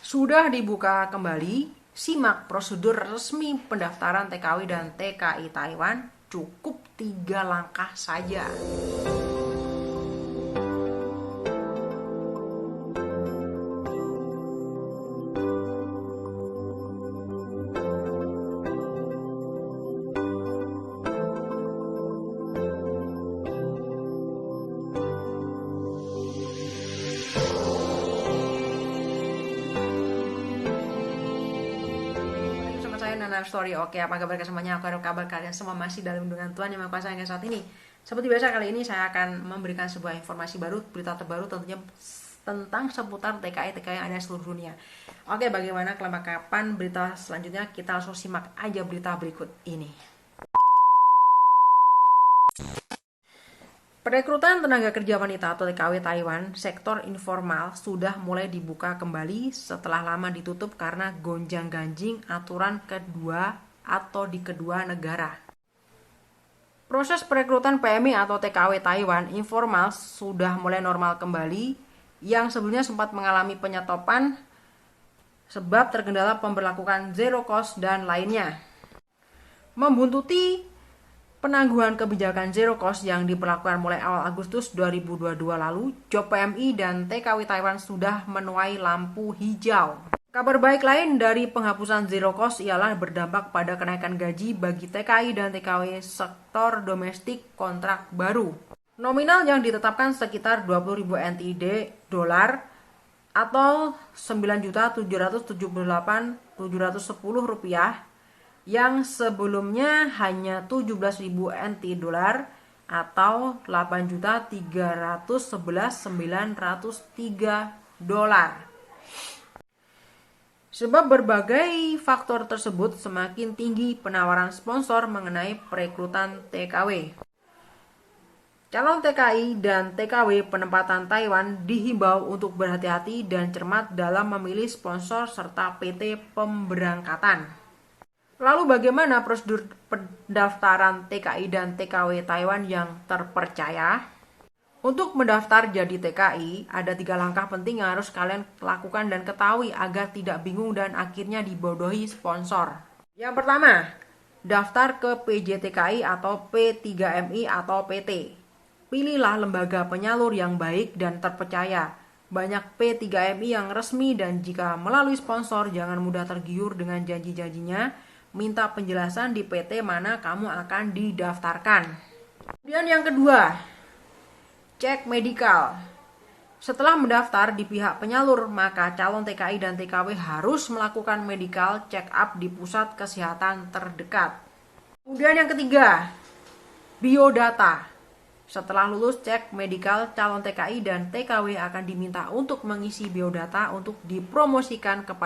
Sudah dibuka kembali, simak prosedur resmi pendaftaran TKW dan TKI Taiwan, cukup 3 langkah saja. Sama saya Nana Story. Oke, apa kabar semuanya? Aku harap kabar kalian semua masih dalam lindungan Tuhan yang Maha Kuasa hingga saat ini. Seperti biasa, kali ini saya akan memberikan sebuah informasi baru, berita terbaru tentunya tentang seputar TKI yang ada di seluruh dunia. Oke, bagaimana kelengkapan berita selanjutnya? Kita langsung simak aja berita berikut ini. Perekrutan tenaga kerja wanita atau TKW Taiwan, sektor informal sudah mulai dibuka kembali setelah lama ditutup karena gonjang-ganjing aturan di kedua negara. Proses perekrutan PMI atau TKW Taiwan informal sudah mulai normal kembali, yang sebelumnya sempat mengalami penyetopan sebab terkendala pemberlakuan zero cost dan lainnya. Membuntuti penangguhan kebijakan zero cost yang diberlakukan mulai awal Agustus 2022 lalu, job PMI dan TKW Taiwan sudah menuai lampu hijau. Kabar baik lain dari penghapusan zero cost ialah berdampak pada kenaikan gaji bagi TKI dan TKW sektor domestik kontrak baru. Nominal yang ditetapkan sekitar 20.000 NTD dolar atau 9.778.710 rupiah, yang sebelumnya hanya 17.000 NT dolar atau 8.311.903 dolar. Sebab berbagai faktor tersebut, semakin tinggi penawaran sponsor mengenai perekrutan TKW. Calon TKI dan TKW penempatan Taiwan dihimbau untuk berhati-hati dan cermat dalam memilih sponsor serta PT pemberangkatan. Lalu bagaimana prosedur pendaftaran TKI dan TKW Taiwan yang terpercaya? Untuk mendaftar jadi TKI, ada 3 langkah penting yang harus kalian lakukan dan ketahui agar tidak bingung dan akhirnya dibodohi sponsor. Yang pertama, daftar ke PJTKI atau P3MI atau PT. Pilihlah lembaga penyalur yang baik dan terpercaya. Banyak P3MI yang resmi dan jika melalui sponsor, jangan mudah tergiur dengan janji-janjinya. Minta penjelasan di PT mana kamu akan didaftarkan. Kemudian yang kedua, cek medikal. Setelah mendaftar di pihak penyalur, maka calon TKI dan TKW harus melakukan medical check up di pusat kesehatan terdekat. Kemudian yang ketiga, biodata. Setelah lulus cek medikal, calon TKI dan TKW akan diminta untuk mengisi biodata untuk dipromosikan ke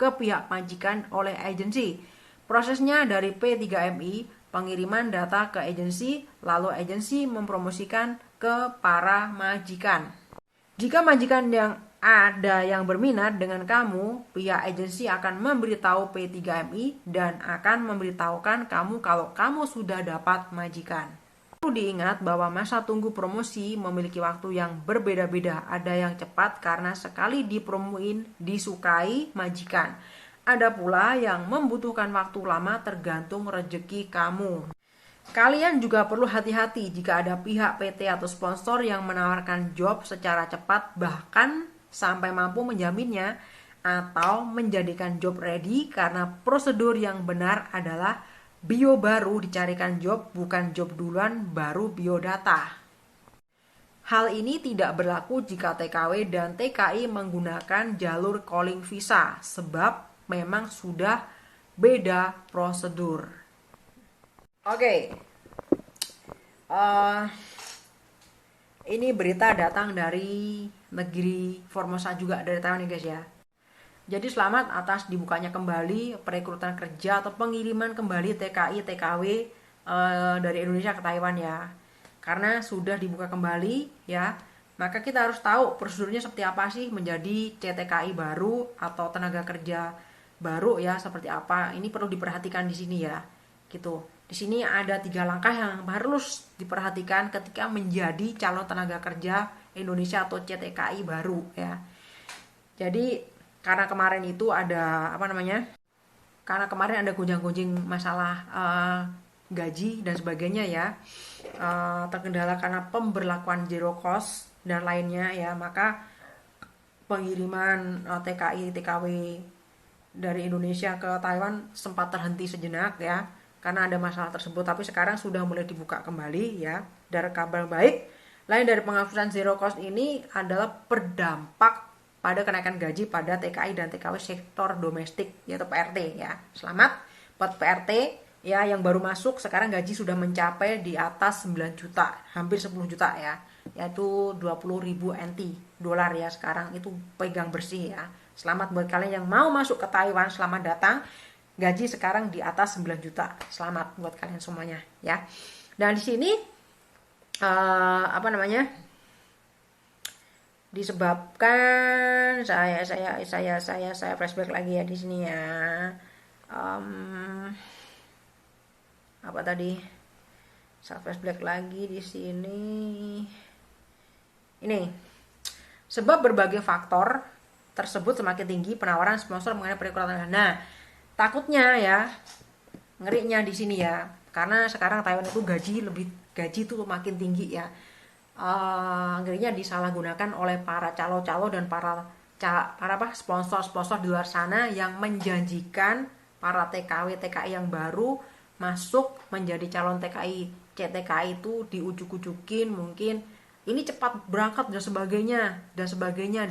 pihak majikan oleh agensi. Prosesnya dari P3MI, pengiriman data ke agensi, lalu agensi mempromosikan ke para majikan. Jika majikan yang ada yang berminat dengan kamu, pihak agensi akan memberitahu P3MI dan akan memberitahukan kamu kalau kamu sudah dapat majikan. Perlu diingat bahwa masa tunggu promosi memiliki waktu yang berbeda-beda. Ada yang cepat karena sekali dipromoin disukai majikan. Ada pula yang membutuhkan waktu lama tergantung rezeki kamu. Kalian juga perlu hati-hati jika ada pihak PT atau sponsor yang menawarkan job secara cepat bahkan sampai mampu menjaminnya atau menjadikan job ready, karena prosedur yang benar adalah bio baru dicarikan job, bukan job duluan baru biodata. Hal ini tidak berlaku jika TKW dan TKI menggunakan jalur calling visa sebab memang sudah beda prosedur. Oke. Ini berita datang dari negeri Formosa juga, dari Taiwan ya guys ya. Jadi selamat atas dibukanya kembali perekrutan kerja atau pengiriman kembali TKI TKW dari Indonesia ke Taiwan ya. Karena sudah dibuka kembali ya, maka kita harus tahu prosedurnya seperti apa sih menjadi CTKI baru atau tenaga kerja baru ya, seperti apa. Ini perlu diperhatikan di sini ya. Gitu. Di sini ada 3 langkah yang harus diperhatikan ketika menjadi calon tenaga kerja Indonesia atau CTKI baru ya. Jadi karena kemarin itu ada apa namanya? Karena kemarin ada gonjang-gonjing masalah gaji dan sebagainya ya, terkendala karena pemberlakuan zero cost dan lainnya ya, maka pengiriman TKI TKW dari Indonesia ke Taiwan sempat terhenti sejenak ya, karena ada masalah tersebut, tapi sekarang sudah mulai dibuka kembali ya. Dari kabar baik lain dari penghapusan zero cost ini adalah berdampak pada kenaikan gaji pada TKI dan TKW sektor domestik yaitu PRT ya. Selamat buat PRT ya yang baru masuk, sekarang gaji sudah mencapai di atas 9 juta, hampir 10 juta ya. Yaitu 20.000 NT dolar ya sekarang, itu pegang bersih ya. Selamat buat kalian yang mau masuk ke Taiwan, selamat datang. Gaji sekarang di atas 9 juta. Selamat buat kalian semuanya ya. Dan di sini apa namanya? Disebabkan saya flashback lagi ya di sini ya. Apa tadi? Saya flashback lagi di sini. Ini sebab berbagai faktor tersebut semakin tinggi penawaran sponsor mengenai perekrutan. Nah, takutnya ya, ngerinya di sini ya, karena sekarang Taiwan itu gaji itu makin tinggi ya. Ngerinya disalahgunakan oleh para calo-calo dan para sponsor-sponsor di luar sana yang menjanjikan para TKW TKI yang baru masuk menjadi calon TKI CTKI itu diujuk-ujukin, mungkin ini cepat berangkat dan sebagainya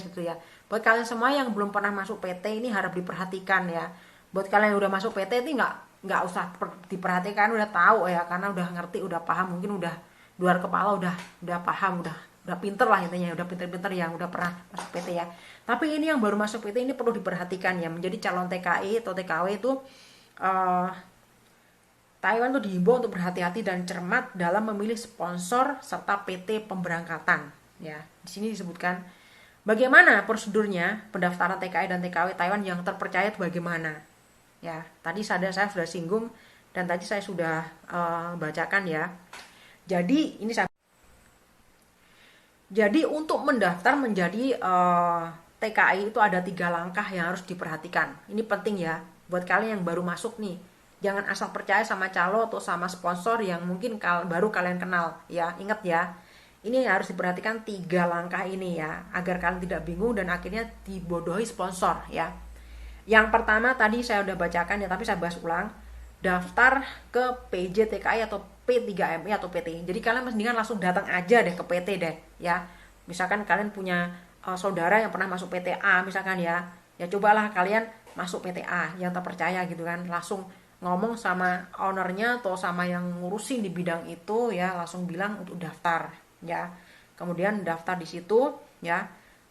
gitu ya. Buat kalian semua yang belum pernah masuk PT ini harap diperhatikan ya. Buat kalian yang udah masuk PT ini nggak usah diperhatikan, udah tahu ya, karena udah ngerti, udah paham, mungkin udah luar kepala, udah paham, udah pinter lah intinya, udah pinter-pinter yang udah pernah masuk PT ya. Tapi ini yang baru masuk PT ini perlu diperhatikan ya, menjadi calon TKI atau TKW itu Taiwan tuh dihimbau untuk berhati-hati dan cermat dalam memilih sponsor serta PT pemberangkatan. Ya, di sini disebutkan bagaimana prosedurnya pendaftaran TKI dan TKW Taiwan yang terpercaya itu bagaimana. Ya, tadi saya sudah singgung dan tadi saya sudah bacakan ya. Jadi untuk mendaftar menjadi TKI itu ada 3 langkah yang harus diperhatikan. Ini penting ya buat kalian yang baru masuk nih. Jangan asal percaya sama calo atau sama sponsor yang mungkin baru kalian kenal ya. Ingat ya, ini harus diperhatikan 3 langkah ini ya, agar kalian tidak bingung dan akhirnya dibodohi sponsor ya. Yang pertama tadi saya udah bacakan ya, tapi saya bahas ulang. Daftar ke PJ TKI atau P3MI atau PT. Jadi kalian mendingan langsung datang aja deh ke PT deh ya. Misalkan kalian punya saudara yang pernah masuk PTA misalkan ya cobalah kalian masuk PTA yang terpercaya gitu kan, langsung ngomong sama ownernya atau sama yang ngurusin di bidang itu ya, langsung bilang untuk daftar ya. Kemudian daftar di situ ya,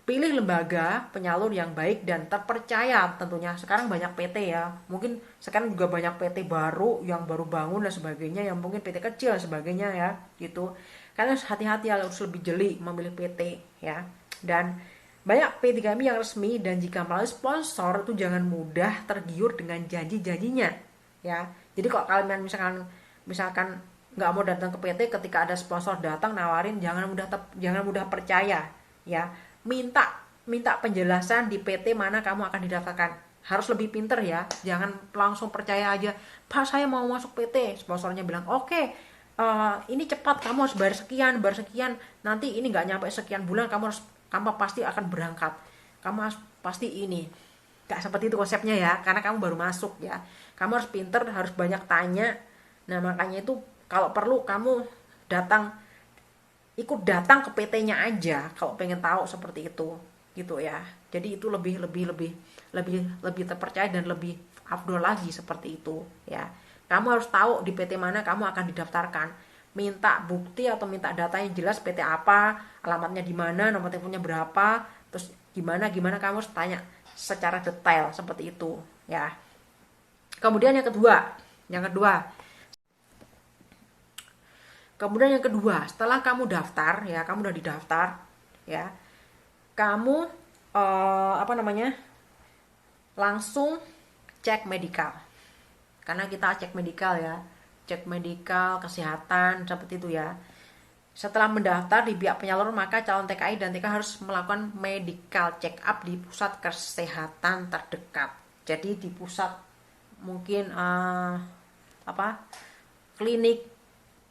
pilih lembaga penyalur yang baik dan terpercaya tentunya. Sekarang banyak PT ya, mungkin sekarang juga banyak PT baru yang baru bangun dan sebagainya, yang mungkin PT kecil dan sebagainya ya gitu. Kalian harus hati-hati, harus lebih jeli memilih PT ya. Dan banyak P3Mi yang resmi, dan jika melalui sponsor itu jangan mudah tergiur dengan janji-janjinya ya. Jadi kalau kalian misalkan nggak mau datang ke PT, ketika ada sponsor datang nawarin, jangan mudah percaya ya. Minta penjelasan di PT mana kamu akan didaftarkan. Harus lebih pinter ya, jangan langsung percaya aja, Pak saya mau masuk PT, sponsornya bilang oke, ini cepat, kamu harus bayar sekian, nanti ini nggak nyampe sekian bulan kamu pasti akan berangkat, kamu harus pasti ini. Gak seperti itu konsepnya ya, karena kamu baru masuk ya. Kamu harus pinter, harus banyak tanya. Nah makanya itu kalau perlu kamu ikut datang ke PT-nya aja kalau pengen tahu seperti itu gitu ya. Jadi itu lebih terpercaya dan lebih afdol lagi seperti itu ya. Kamu harus tahu di PT mana kamu akan didaftarkan. Minta bukti atau minta data yang jelas, PT apa, alamatnya di mana, nomor teleponnya berapa, terus gimana kamu harus tanya secara detail seperti itu ya. Kemudian yang kedua, setelah kamu daftar ya, kamu udah didaftar ya, kamu langsung cek medikal, karena kita cek medikal ya, cek medikal kesehatan seperti itu ya. Setelah mendaftar di pihak penyalur, maka calon TKI dan TK harus melakukan medical check up di pusat kesehatan terdekat. Jadi di pusat mungkin klinik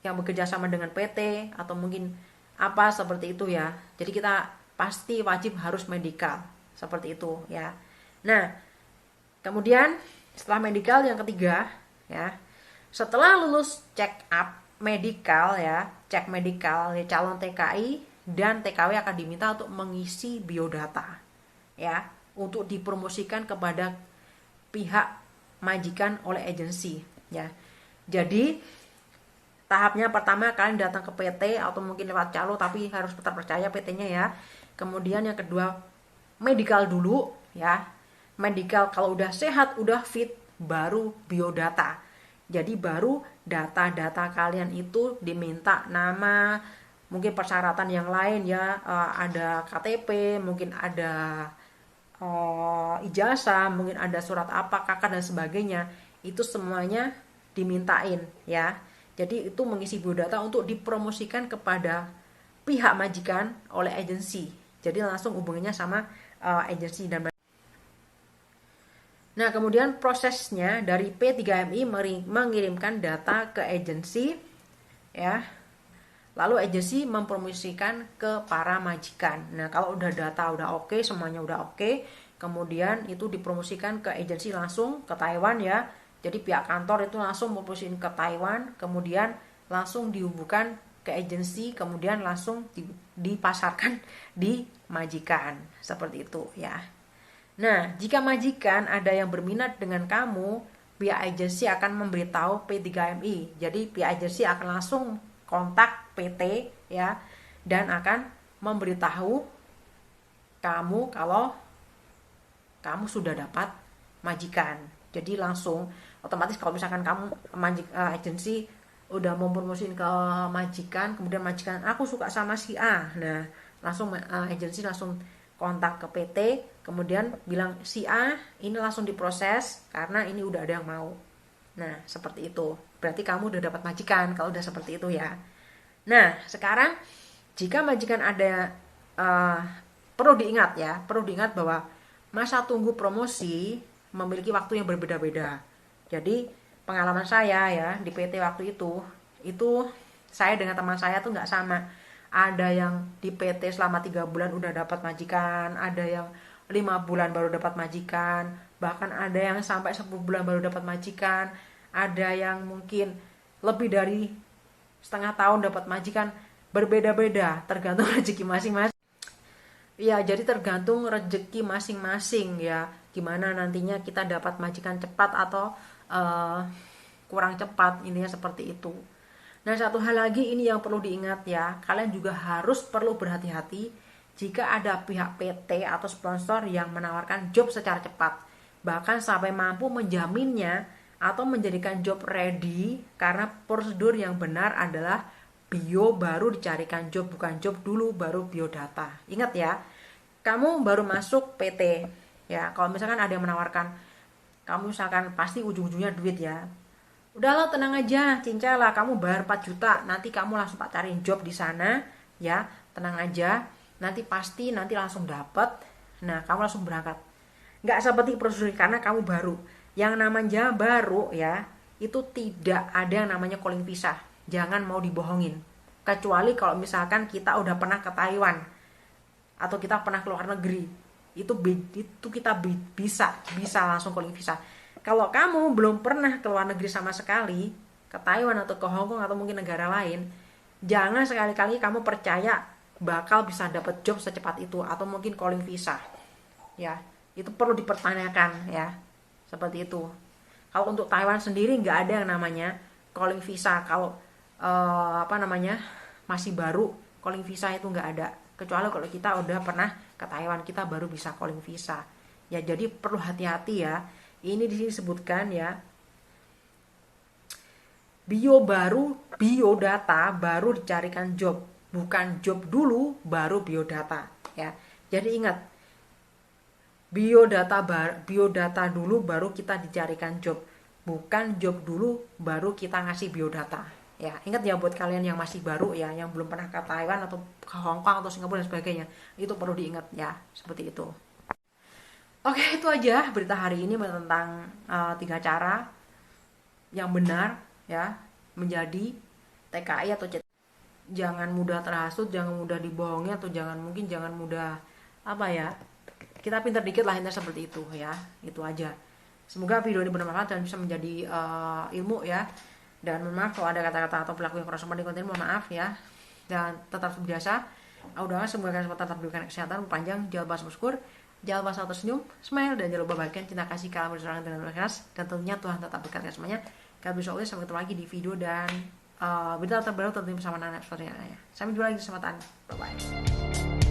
yang bekerja sama dengan PT atau mungkin apa seperti itu ya. Jadi kita pasti wajib harus medical seperti itu ya. Nah, kemudian setelah medical yang ketiga ya, setelah lulus check up medical ya, cek medical ya, calon TKI dan TKW akan diminta untuk mengisi biodata ya, untuk dipromosikan kepada pihak majikan oleh agensi ya. Jadi tahapnya pertama kalian datang ke PT atau mungkin lewat calo, tapi harus terpercaya PT-nya ya. Kemudian yang kedua medical dulu ya. Medical kalau udah sehat, udah fit, baru biodata. Jadi baru data-data kalian itu diminta nama, mungkin persyaratan yang lain ya, ada KTP, mungkin ada ijazah, mungkin ada surat apa, kakak dan sebagainya. Itu semuanya dimintain ya. Jadi itu mengisi biodata untuk dipromosikan kepada pihak majikan oleh agensi. Jadi langsung hubungannya sama agensi dan. Nah, kemudian prosesnya dari P3MI mengirimkan data ke agensi ya. Lalu agensi mempromosikan ke para majikan. Nah, kalau udah data udah oke, semuanya udah oke, kemudian itu dipromosikan ke agensi langsung ke Taiwan ya. Jadi pihak kantor itu langsung mempromosikan ke Taiwan, kemudian langsung dihubungkan ke agensi, kemudian langsung dipasarkan di majikan. Seperti itu ya. Nah, jika majikan ada yang berminat dengan kamu, pihak agensi akan memberitahu P3MI. Jadi pihak agensi akan langsung kontak PT ya, dan akan memberitahu kamu kalau kamu sudah dapat majikan. Jadi langsung otomatis kalau misalkan kamu agensi udah mau promosiin ke majikan, kemudian majikan aku suka sama si A. Nah, langsung agensi langsung kontak ke PT, kemudian bilang si A ini langsung diproses karena ini udah ada yang mau. Nah, seperti itu. Berarti kamu udah dapat majikan kalau udah seperti itu ya. Nah, sekarang jika majikan ada perlu diingat bahwa masa tunggu promosi memiliki waktu yang berbeda-beda. Jadi, pengalaman saya ya di PT waktu itu saya dengan teman saya tuh nggak sama. Ada yang di PT selama 3 bulan udah dapat majikan, ada yang 5 bulan baru dapat majikan, bahkan ada yang sampai 10 bulan baru dapat majikan, ada yang mungkin lebih dari setengah tahun dapat majikan. Berbeda-beda, tergantung rezeki masing-masing. Ya, jadi tergantung rezeki masing-masing ya, gimana nantinya kita dapat majikan cepat atau kurang cepat, intinya seperti itu. Nah, satu hal lagi ini yang perlu diingat ya, kalian juga harus perlu berhati-hati jika ada pihak PT atau sponsor yang menawarkan job secara cepat, bahkan sampai mampu menjaminnya atau menjadikan job ready, karena prosedur yang benar adalah bio baru dicarikan job, bukan job dulu baru biodata. Ingat ya, kamu baru masuk PT ya, kalau misalkan ada yang menawarkan, kamu misalkan pasti ujung-ujungnya duit ya. Udahlah, tenang aja, cincang lah, kamu bayar 4 juta, nanti kamu langsung tak cariin job di sana ya, tenang aja, nanti pasti nanti langsung dapat. Nah, kamu langsung berangkat. Nggak seperti prosedur karena kamu baru. Yang namanya baru ya, itu tidak ada yang namanya calling visa. Jangan mau dibohongin. Kecuali kalau misalkan kita udah pernah ke Taiwan atau kita pernah ke luar negeri, itu kita bisa langsung calling visa. Kalau kamu belum pernah ke luar negeri sama sekali, ke Taiwan atau ke Hong Kong atau mungkin negara lain, jangan sekali-kali kamu percaya bakal bisa dapat job secepat itu atau mungkin calling visa. Ya, itu perlu dipertanyakan ya. Seperti itu. Kalau untuk Taiwan sendiri nggak ada yang namanya calling visa. Kalau masih baru, calling visa itu nggak ada. Kecuali kalau kita udah pernah ke Taiwan, kita baru bisa calling visa. Ya, jadi perlu hati-hati ya. Ini di sini disebutkan ya, biodata baru dicarikan job, bukan job dulu baru biodata ya. Jadi ingat, biodata dulu baru kita dicarikan job, bukan job dulu baru kita ngasih biodata Ya, ingat ya buat kalian yang masih baru ya, yang belum pernah ke Taiwan atau ke Hong Kong atau Singapura dan sebagainya, itu perlu diingat ya, seperti itu. Oke, itu aja berita hari ini tentang 3 cara yang benar ya menjadi TKI atau CTI. Jangan mudah terhasut, jangan mudah dibohongi, atau jangan mudah apa ya, kita pintar dikit lah, intinya seperti itu ya. Itu aja. Semoga video ini bermanfaat dan bisa menjadi ilmu ya. Dan mohon maaf kalau ada kata-kata atau perilaku yang kurang sopan di konten ini, mohon maaf ya. Dan tetap seperti biasa, doakan semoga kalian semua tetap diberikan kesehatan panjang, jangan lupa bersyukur, jangan lupa selalu tersenyum, smile, dan jangan lupa bagikan cinta kasih kalian berserangan dengan ikhlas. Dan tentunya Tuhan tetap berkati semuanya. Kalian bisa oleh sampai ketemu lagi di video dan berita terbaru tentunya bersama Nana seperti Sampai jumpa lagi, kesempatan. Bye bye.